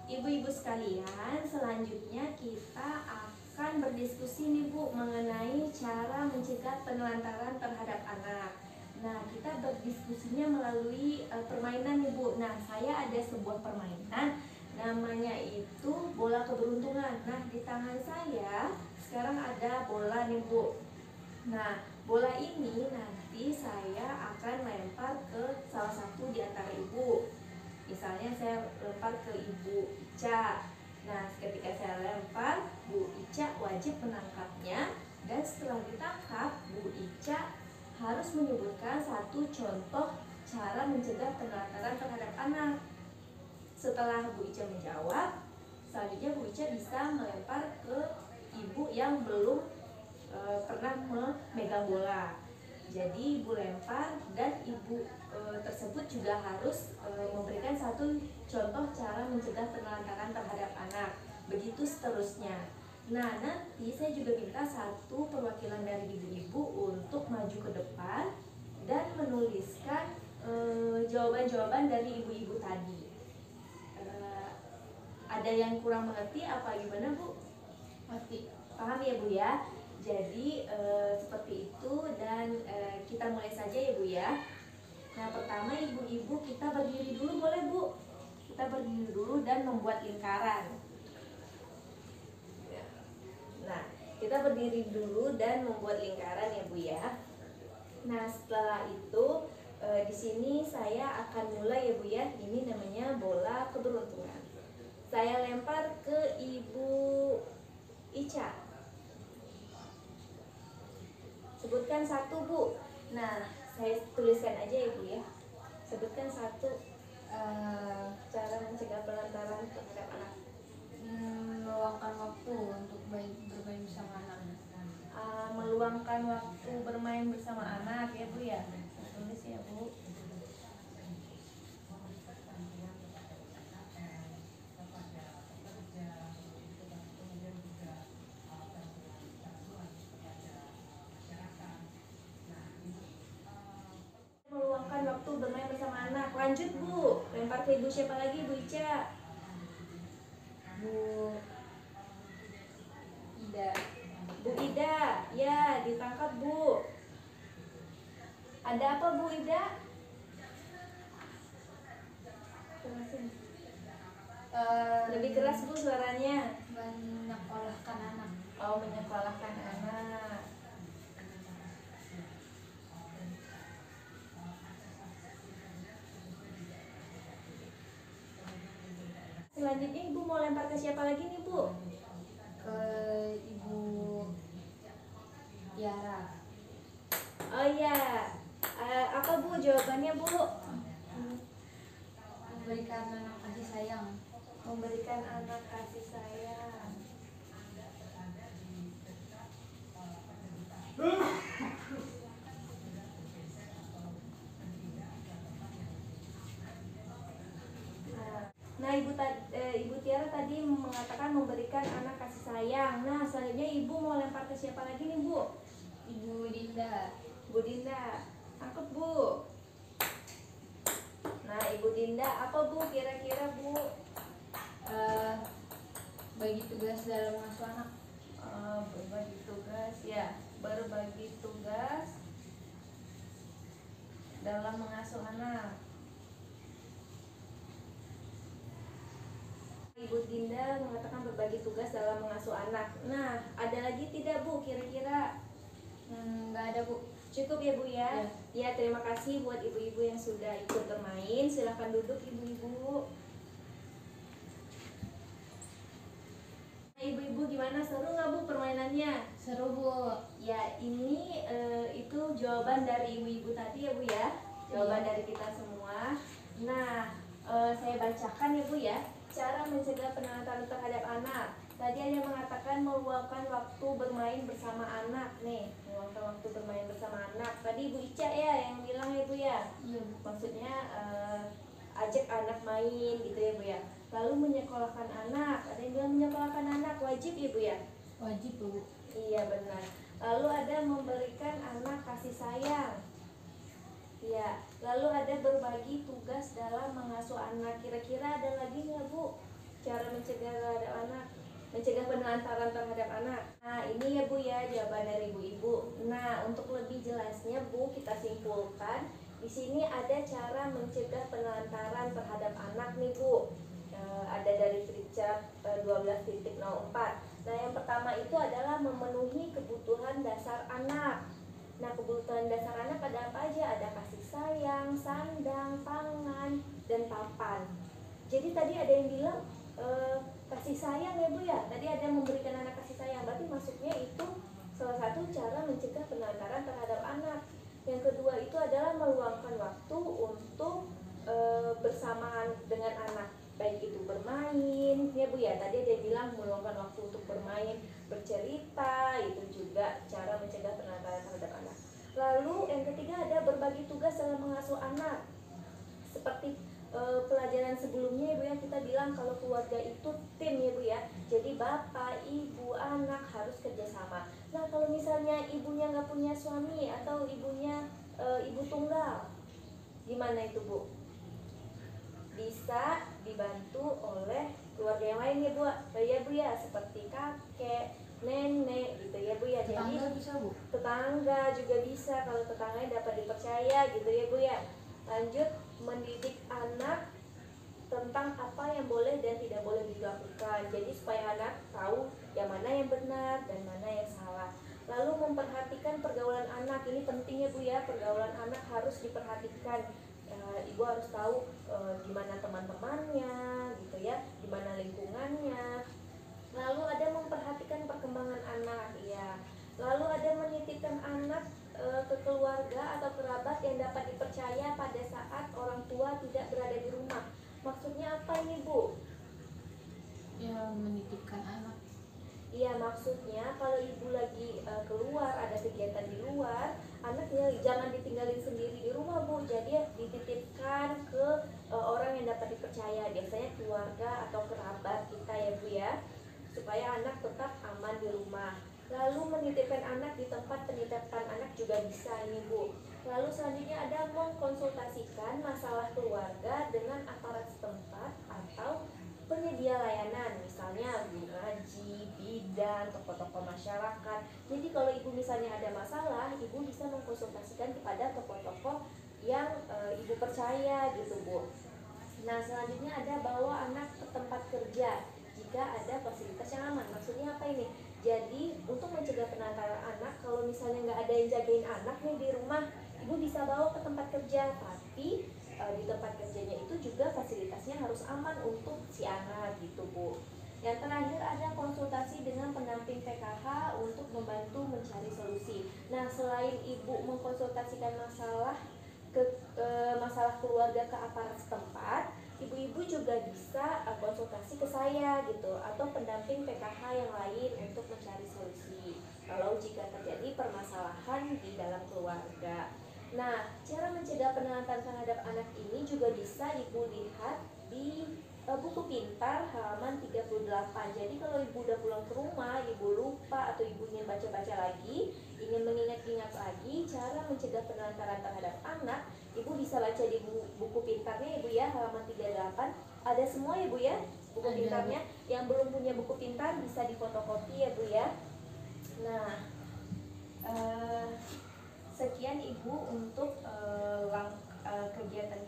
Ibu-ibu sekalian, selanjutnya kita akan berdiskusi nih Bu mengenai cara mencegah penelantaran terhadap anak. Nah, kita berdiskusinya melalui permainan nih Bu. Nah, saya ada sebuah permainan namanya itu bola keberuntungan. Nah, di tangan saya sekarang ada bola nih Bu. Nah, bola ini nanti saya akan lempar ke salah satu di antara ibu. Misalnya saya lempar ke Ibu Ica. Nah, ketika saya lempar, Bu Ica wajib menangkapnya. Dan setelah ditangkap, Bu Ica harus menyebutkan satu contoh cara mencegah penelantaran terhadap anak. Setelah Bu Ica menjawab, selanjutnya Bu Ica bisa melempar ke ibu yang belum pernah memegang bola. Jadi ibu lempar dan ibu tersebut juga harus memberikan satu contoh cara mencegah penelantaran terhadap anak. Begitu seterusnya. Nah, nanti saya juga minta satu perwakilan dari ibu-ibu untuk maju ke depan dan menuliskan jawaban-jawaban dari ibu-ibu tadi. Ada yang kurang mengerti apa gimana Bu? Mengerti. Paham ya Bu ya? Jadi seperti itu dan kita mulai saja ya Bu ya. Nah, pertama ibu-ibu kita berdiri dulu boleh Bu? Kita berdiri dulu dan membuat lingkaran. Nah, kita berdiri dulu dan membuat lingkaran ya Bu ya. Nah, setelah itu di sini saya akan mulai ya Bu ya. Ini namanya bola keberuntungan. Saya lempar ke Ibu Ica. Sebutkan satu Bu. Nah, saya tuliskan aja ya Bu ya. Sebutkan satu cara mencegah penelantaran terhadap anak. Meluangkan waktu untuk bermain bersama anak. Meluangkan waktu bermain bersama anak ya Bu ya. Tulis ya Bu. Meluangkan waktu bermain bersama anak. Lanjut Bu. Lempar ke Ibu siapa lagi Bu Ica? Bu Ida. Bu Ida. Ya, ditangkap Bu. Ada apa Bu Ida? Lebih keras Bu suaranya. Menyekolahkan anak. Oh, menyekolahkan anak. Selanjutnya Ibu mau lempar ke siapa lagi nih Bu? Ke Ibu Tiara. Oh iya, apa Bu jawabannya Bu? Memberikan anak kasih sayang. Memberikan anak kasih sayang. Nah, Ibu Tiara tadi mengatakan memberikan anak kasih sayang. Nah, selanjutnya Ibu mau lempar ke siapa lagi nih Bu? Ibu Dinda. Bu Dinda, tangkap Bu. Nah, Ibu Dinda, apa Bu kira-kira Bu? Bagi tugas dalam mengasuh anak. Berbagi tugas ya, berbagi tugas dalam mengasuh anak. Ibu Dinda mengatakan berbagi tugas dalam mengasuh anak. Nah, ada lagi tidak Bu kira-kira? Nggak ada Bu. Cukup ya Bu ya? Ya, terima kasih buat ibu-ibu yang sudah ikut bermain. Silahkan duduk ibu-ibu. Ibu-ibu gimana, seru nggak Bu permainannya? Seru Bu. Ya, ini itu jawaban dari ibu-ibu tadi ya Bu ya. Jawaban dari kita semua. Nah, saya bacakan ya Bu ya. Cara mencegah penelantaran terhadap anak. Tadi ada yang mengatakan meluangkan waktu bermain bersama anak nih. Meluangkan waktu bermain bersama anak. Tadi Ibu Ica ya yang bilang ya Bu ya. Iya. Maksudnya ajak anak main gitu ya Bu ya. Lalu menyekolahkan anak. Ada yang bilang menyekolahkan anak wajib ya Bu ya. Wajib Bu. Iya benar. Lalu ada memberikan anak kasih sayang. Ya, lalu ada berbagi tugas dalam mengasuh anak. Kira-kira ada lagi nggak Bu? cara mencegah penelantaran terhadap anak. Nah, ini ya Bu ya jawaban dari ibu-ibu. Nah, untuk lebih jelasnya Bu, kita simpulkan di sini ada cara mencegah penelantaran terhadap anak nih Bu. Ada dari Richard 12.04. Nah, yang pertama itu adalah memenuhi kebutuhan dasar anak. Nah, kebutuhan dasar anak ada apa aja? Ada kasih sayang, sandang, pangan, dan papan. Jadi tadi ada yang bilang kasih sayang ya Bu ya. Tadi ada yang memberikan anak kasih sayang. Berarti maksudnya itu salah satu cara mencegah penelantaran terhadap anak. Yang kedua itu adalah meluangkan waktu untuk bersamaan dengan anak, baik itu bermain ya Bu ya. Tadi ada yang bilang meluangkan waktu untuk bermain, bercerita, itu juga cara mencegah penelantaran terhadap anak. Lalu yang ketiga ada berbagi tugas dalam mengasuh anak. Seperti pelajaran sebelumnya ya Bu ya, kita bilang kalau keluarga itu tim ya Bu ya. Jadi bapak, ibu, anak harus kerjasama. Nah, kalau misalnya ibunya nggak punya suami atau ibunya ibu tunggal, gimana itu Bu? Bisa dibantu oleh keluarga yang lain ya Bu ya Bu ya, seperti kakek, nenek gitu ya Bu ya. Jadi Tetangga bisa Bu? tetangga juga bisa, kalau tetangganya dapat dipercaya gitu ya Bu ya. Lanjut, mendidik anak tentang apa yang boleh dan tidak boleh dilakukan. Jadi supaya anak tahu yang mana yang benar dan mana yang salah. Lalu memperhatikan pergaulan anak, ini penting ya Bu ya. Pergaulan anak harus diperhatikan. Ibu harus tahu gimana teman-temannya gitu ya, gimana lingkungannya. Lalu ada memperhatikan perkembangan anak ya. Lalu ada menitipkan anak ke keluarga atau kerabat yang dapat dipercaya pada saat orang tua tidak berada di rumah. Maksudnya apa ini Bu? Ya, menitipkan anak. Iya, maksudnya kalau ibu lagi keluar, ada kegiatan di luar, anaknya jangan ditinggalin sendiri di rumah Bu. Jadi dititipkan ke orang yang dapat dipercaya, biasanya keluarga atau kerabat kita ya Bu ya, supaya anak tetap aman di rumah. Lalu menitipkan anak di tempat penitipan anak juga bisa ini Bu. Lalu selanjutnya ada mengkonsultasikan masalah keluarga dengan aparat setempat atau penyedia layanan, misalnya guru ngaji, bidan, tokoh-tokoh masyarakat. Jadi kalau ibu misalnya ada masalah, ibu bisa mengkonsultasikan kepada tokoh-tokoh yang ibu percaya gitu Bu. Nah, selanjutnya ada bawa anak ke tempat kerja jika ada fasilitas yang aman. Maksudnya apa ini? Jadi untuk mencegah penelantaran anak, kalau misalnya nggak ada yang jagain anak nih di rumah, ibu bisa bawa ke tempat kerja, tapi di tempat kerjanya itu juga fasilitasnya harus aman untuk si anak gitu Bu. Yang terakhir ada konsultasi dengan pendamping PKH untuk membantu mencari solusi. Nah, selain ibu mengkonsultasikan masalah keluarga ke aparat setempat, ibu-ibu juga bisa konsultasi ke saya gitu, atau pendamping PKH yang lain untuk mencari solusi kalau jika terjadi permasalahan di dalam keluarga. Nah, cara mencegah penelantaran terhadap anak ini juga bisa ibu lihat di buku pintar halaman 38. Jadi kalau ibu udah pulang ke rumah, ibu lupa atau ibu ingin baca-baca lagi, ingin mengingat-ingat lagi cara mencegah penelantaran terhadap anak, ibu bisa baca di buku pintarnya ibu ya, halaman 38. Ada semua ya Bu ya buku pintarnya. Yang belum punya buku pintar bisa difotokopi ya Bu ya. Nah, sekian ibu untuk kegiatan